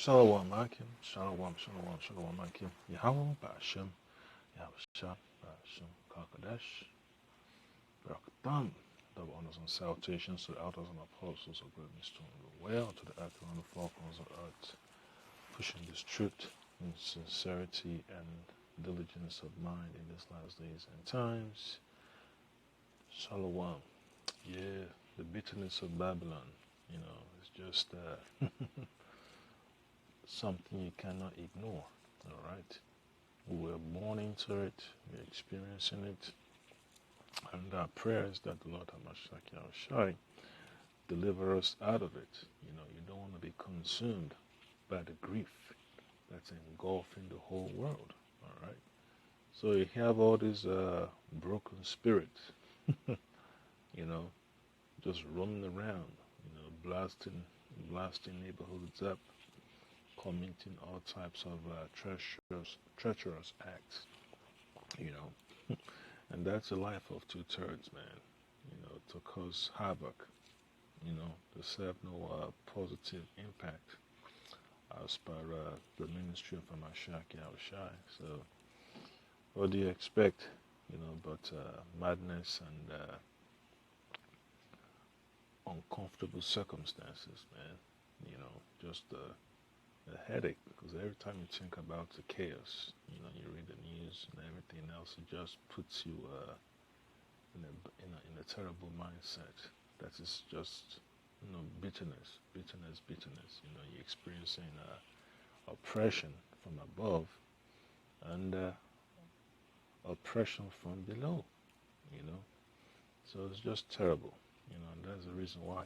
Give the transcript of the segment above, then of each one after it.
Shalom Akim, Shalom, Shalom, Shalom Akim, Yahweh Ba'ashem, Yahweh Ba'ashem, Kakadesh, Rakdam. Double honors and salutations to the elders and apostles of great mystery of the well, to the active and the four corners of earth, pushing this truth in sincerity and diligence of mind in these last days and times. Shalom. Yeah, the bitterness of Babylon, it's just something you cannot ignore, all right? We're born into it, we're experiencing it, and our prayer is that the Lord Hamashach deliver us out of it. You don't want to be consumed by the grief that's engulfing the whole world, all right? So you have all these broken spirits, just roaming around, blasting neighborhoods up, committing all types of treacherous acts, and that's the life of two-thirds, man, to cause havoc, to serve no positive impact as per the ministry of Hamashiach Yahushai. So what do you expect, but madness and uncomfortable circumstances, man, just a headache, because every time you think about the chaos, you read the news and everything else, it just puts you in a terrible mindset. That is just bitterness. You're experiencing oppression from above and oppression from below. So it's just terrible. And that's the reason why.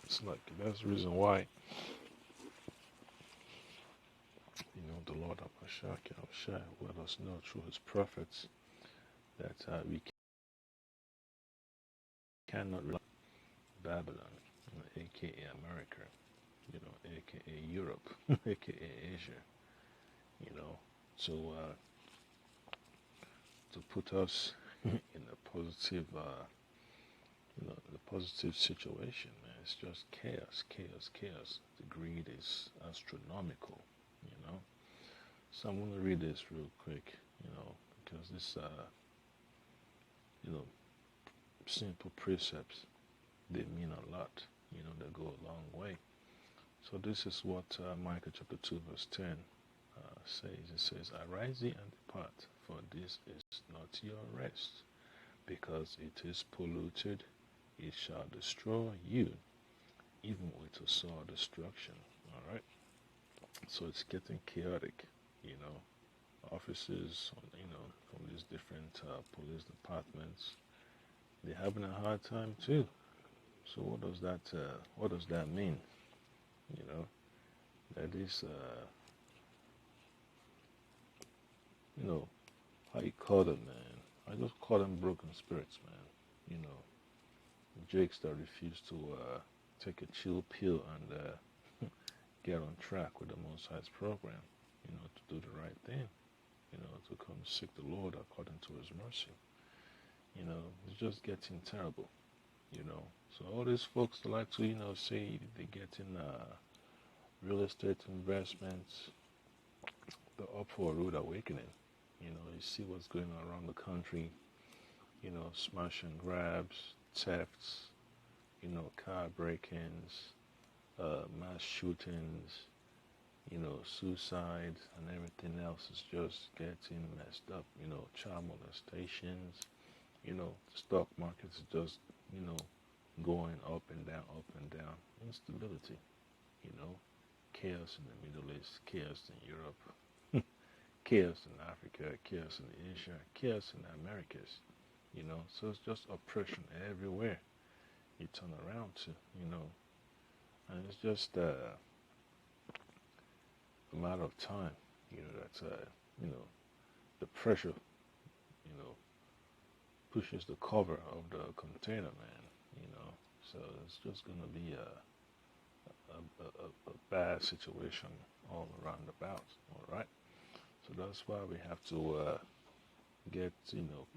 That's the reason why. The Lord Hamashach let us know through his prophets that we cannot rely on Babylon, aka America, aka Europe, aka Asia, to to put us in a positive, situation, man. It's just chaos. The greed is astronomical, So I'm going to read this real quick, because this, simple precepts, they mean a lot, they go a long way. So this is what Micah chapter 2 verse 10 says. It says, "Arise ye and depart, for this is not your rest, because it is polluted, it shall destroy you, even with a sore destruction." All right. So it's getting chaotic, officers, from these different police departments, they're having a hard time too. So what does that mean? That is, how you call them, man. I just call them broken spirits, man. Jakes that refuse to take a chill pill and get on track with the Most High's program, to do the right thing, to come seek the Lord according to his mercy. It's just getting terrible, So all these folks that like to, say they get in real estate investments, they're up for a rude awakening. You see what's going on around the country, smash and grabs, thefts, car break-ins, mass shootings, suicides and everything else is just getting messed up, child molestations, the stock market is just, going up and down, instability, chaos in the Middle East, chaos in Europe, chaos in Africa, chaos in Asia, chaos in the Americas, so it's just oppression everywhere you turn around to, and it's just a matter of time, that, the pressure, pushes the cover of the container, man, so it's just going to be a bad situation all around about, all right? So that's why we have to get,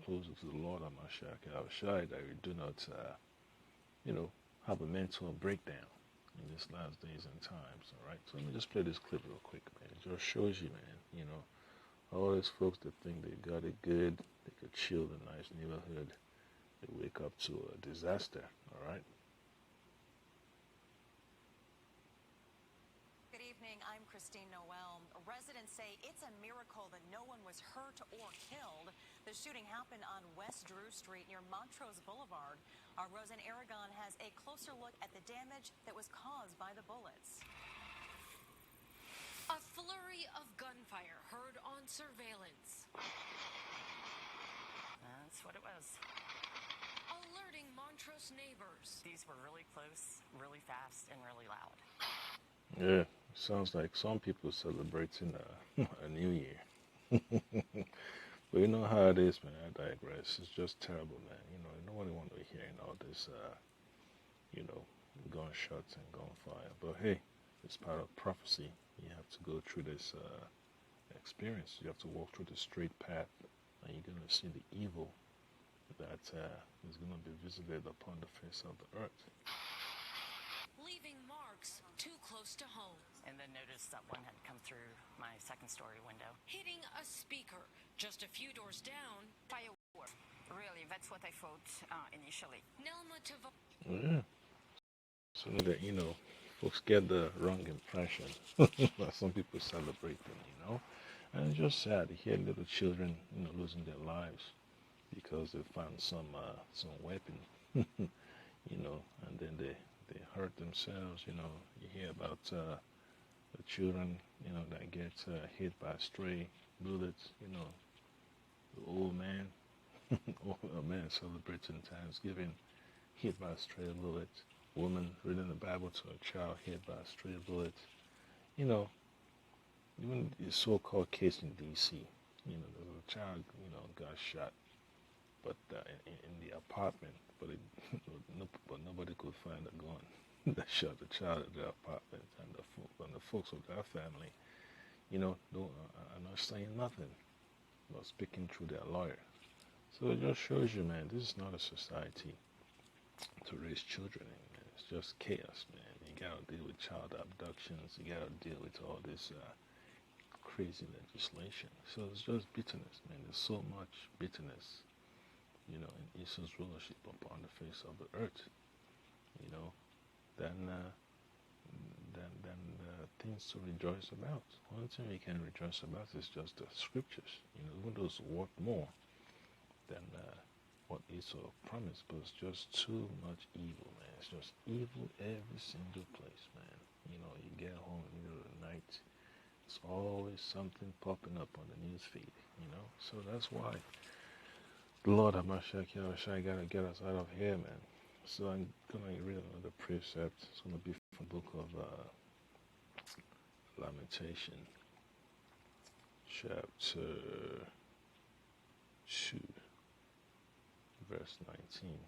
closer to the Lord Hamashach Yahushai, that we do not, have a mental breakdown, in these last days and times. All right. So let me just play this clip real quick, man. It just shows you, man. All these folks that think they got it good, they could chill in a nice neighborhood, they wake up to a disaster. All right. Good evening. I'm Christine Noel. Residents say it's a miracle that no one was hurt or killed. The shooting happened on West Drew Street near Montrose Boulevard. Our Roseanne Aragon has a closer look at the damage that was caused by the bullets. A flurry of gunfire heard on surveillance. That's what it was. Alerting Montrose neighbors. These were really close, really fast, and really loud. Yeah, sounds like some people celebrating a new year. But you know how it is, man. I digress. It's just terrible, man. Nobody want to hear all this, gunshots and gunfire. But hey, it's part of prophecy. You have to go through this experience. You have to walk through the straight path, and you're going to see the evil that is going to be visited upon the face of the earth. Leaving marks too close to home. And then noticed that one had come through my second-story window. Hitting a speaker just a few doors down. Firework. Really, that's what I thought initially. Nelma Tavo. Yeah. So that, folks get the wrong impression. Some people celebrate them, And it's just sad to hear little children, losing their lives because they found some weapon, and then they hurt themselves. You hear about the children, that get hit by stray bullets. The old man, a man celebrating Thanksgiving, hit by a stray bullet. Woman reading the Bible to a child hit by a stray bullet. Even the so-called case in D.C., there's a child, got shot, but in the apartment, but nobody could find a gun that shot the child at the apartment, and the folks of that family, are not saying nothing, but speaking through their lawyer. So it just shows you, man, this is not a society to raise children in, man. It's just chaos, man. You gotta deal with child abductions. You gotta deal with all this crazy legislation. So it's just bitterness, man. There's so much bitterness, in Esau's rulership upon the face of the earth, than things to rejoice about. One thing we can rejoice about is just the scriptures. Even those worth more than what Esau promised, but it's just too much evil, man. It's just evil every single place, man. You get home in the middle of the night, it's always something popping up on the news feed, So that's why the Lord Hamashiach Yahushua gotta get us out of here, man. So I'm gonna read another precept. It's gonna be from the book of Lamentation, chapter 2, verse 19.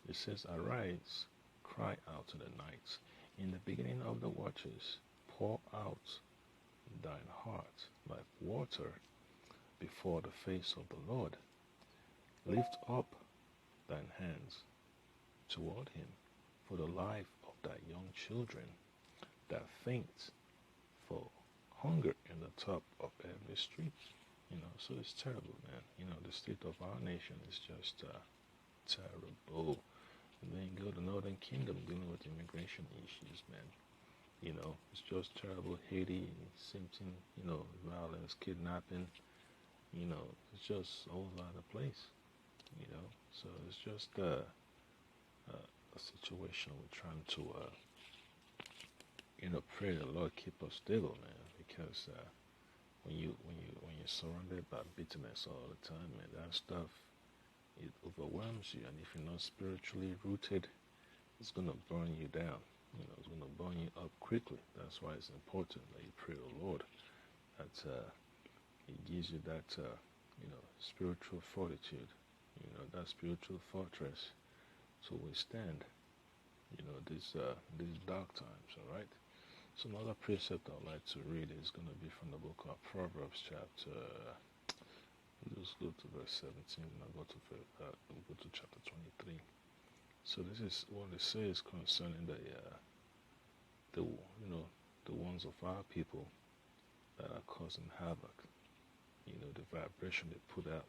It says, "Arise, cry out to the night. In the beginning of the watches, pour out thine heart like water before the face of the Lord. Lift up thine hands toward him for the life of thy young children that faint for hunger in the top of every street." So it's terrible, man. The state of our nation is just terrible. And then you go to Northern Kingdom dealing with immigration issues, man. It's just terrible. Haiti, same thing, violence, kidnapping, it's just all over the place, So it's just a situation we're trying to, pray the Lord keep us stable, man, because when you're surrounded by bitterness all the time, man, that stuff, it overwhelms you, and if you're not spiritually rooted, it's gonna burn you down. It's gonna burn you up quickly. That's why it's important that you pray the Lord that it gives you that spiritual fortitude, that spiritual fortress to withstand, these dark times. All right. So another precept I'd like to read is going to be from the book of Proverbs, chapter. Let's go to verse 17, and I'll go to chapter 23. So this is what it says concerning the ones of our people that are causing havoc. The vibration they put out.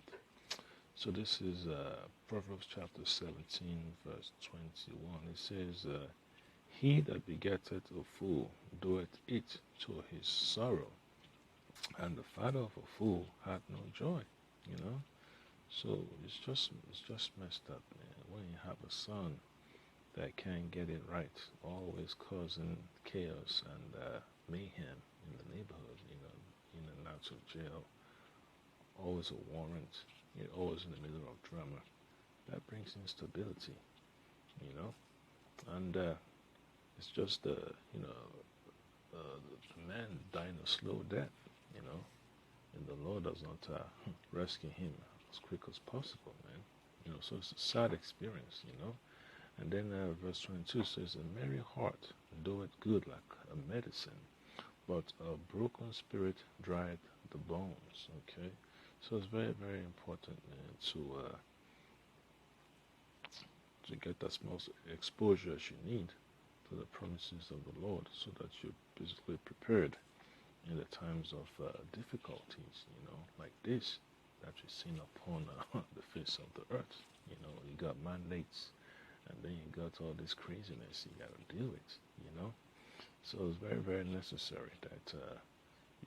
So this is Proverbs chapter 17, verse 21. It says, "He that begetteth a fool doeth it to his sorrow, and the father of a fool hath no joy." So it's just messed up, man. When you have a son that can't get it right, always causing chaos and mayhem in the neighborhood, in and out of jail, always a warrant, always in the middle of drama, that brings instability, and it's just the man dying a slow death, and the Lord does not rescue him as quick as possible, man. So it's a sad experience, And then verse 22 says, "A merry heart doeth good like a medicine, but a broken spirit drieth the bones." Okay, so it's very, very important, man, to get as much exposure as you need to the promises of the Lord, so that you're basically prepared in the times of difficulties, like this that we've seen upon the face of the earth. You got mandates, and then you got all this craziness you got to deal with, So it's very, very necessary that you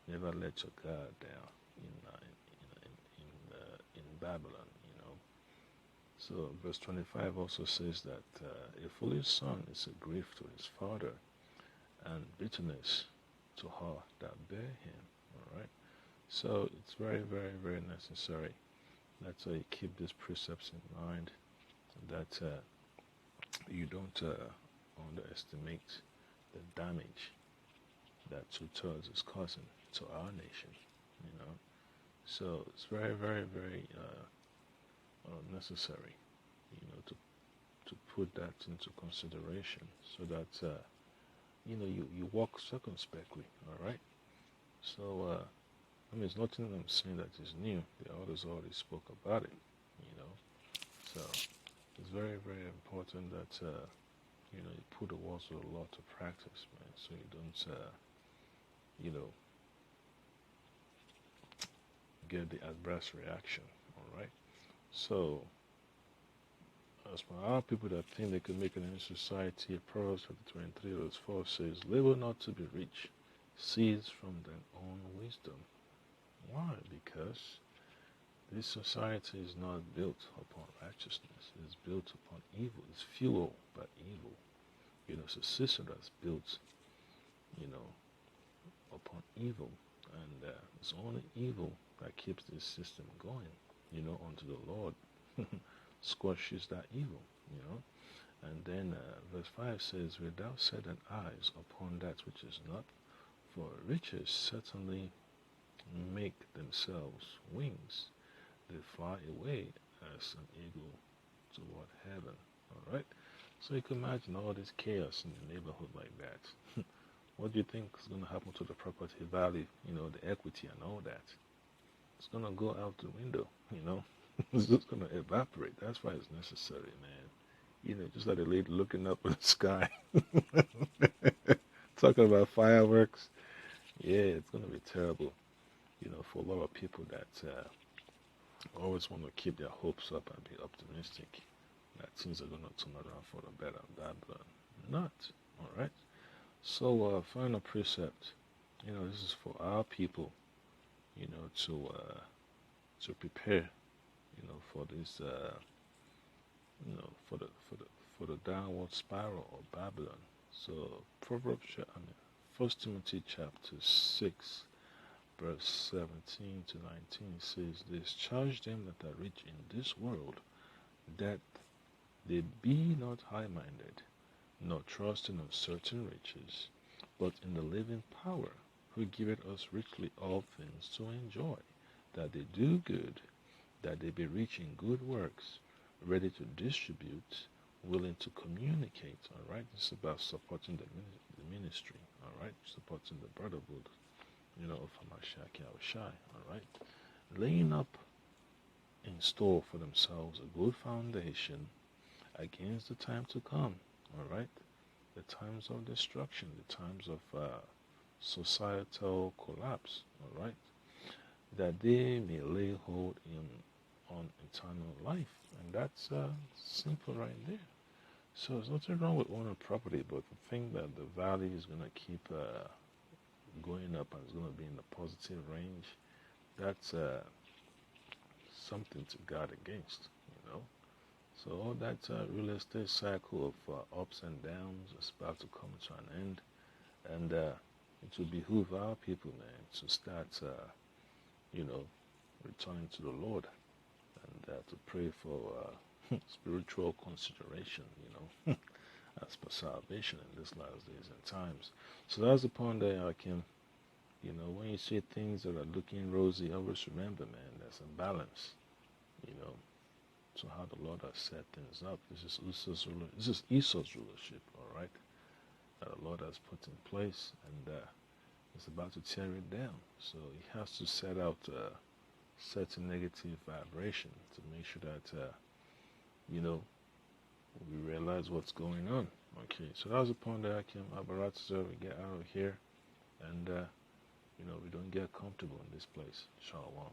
never let your guard down in Babylon, So verse 25 also says that a foolish son is a grief to his father, and bitterness to her that bear him. All right. So it's very, very, very necessary that you keep these precepts in mind, that you don't underestimate the damage that two-thirds is causing to our nation, So it's very, very, very necessary, to put that into consideration, so that you walk circumspectly. All right. So it's nothing I'm saying that is new. The elders already spoke about it, So it's very, very important that you put the words of the Lord to practice, man, so you don't get the adverse reaction. All right. So as for our people that think they can make it in this society, Proverbs chapter 23 verse 4 says, "Labor not to be rich, cease from thine own wisdom." Why? Because this society is not built upon righteousness. It is built upon evil. It's fueled by evil. It's a system that's built, upon evil. And it's only evil that keeps this system going, until the Lord squashes that evil, And then verse 5 says, "Wilt thou set thine eyes upon that which is not? For riches certainly make themselves wings. They fly away as an eagle toward heaven." All right. So you can imagine all this chaos in the neighborhood like that. What do you think is going to happen to the property value, the equity and all that? It's going to go out the window, It's just going to evaporate. That's why it's necessary, man. Just like a lady looking up at the sky, talking about fireworks. Yeah, it's going to be terrible, for a lot of people that always want to keep their hopes up and be optimistic that things are going to turn around for the better, but not. All right. So final precept, this is for our people, to prepare, for this, for the downward spiral of Babylon. So Proverbs, 1 Timothy chapter 6, verse 17 to 19 says, "Discharge them that are rich in this world, that they be not high-minded, nor trusting of certain riches, but in the living power, who giveth us richly all things to enjoy, that they do good, that they be rich in good works, ready to distribute, willing to communicate." All right. It's about supporting the ministry. All right. Supporting the brotherhood, of Hamashiach Yahushai. All right. Laying up in store for themselves a good foundation against the time to come. All right. the times of destruction, the times of societal collapse, all right, that they may lay hold on eternal life. And that's simple right there. So there's nothing wrong with owning property, but to think that the value is going to keep going up and it's going to be in the positive range, that's something to guard against, you know. So all that real estate cycle of ups and downs is about to come to an end, and it will behoove our people, man, to start, you know, returning to the Lord and to pray for spiritual consideration, you know, as per salvation in these last days and times. So that's the point that I can, you know, when you see things that are looking rosy, always remember, man, there's a balance, you know, to how the Lord has set things up. This is Esau's rulership, all right, that the Lord has put in place, and it's about to tear it down. So he has to set out certain negative vibration to make sure that, you know, we realize what's going on. Okay, so that was the point that I came about to we get out of here, and, you know, we don't get comfortable in this place. Shalom.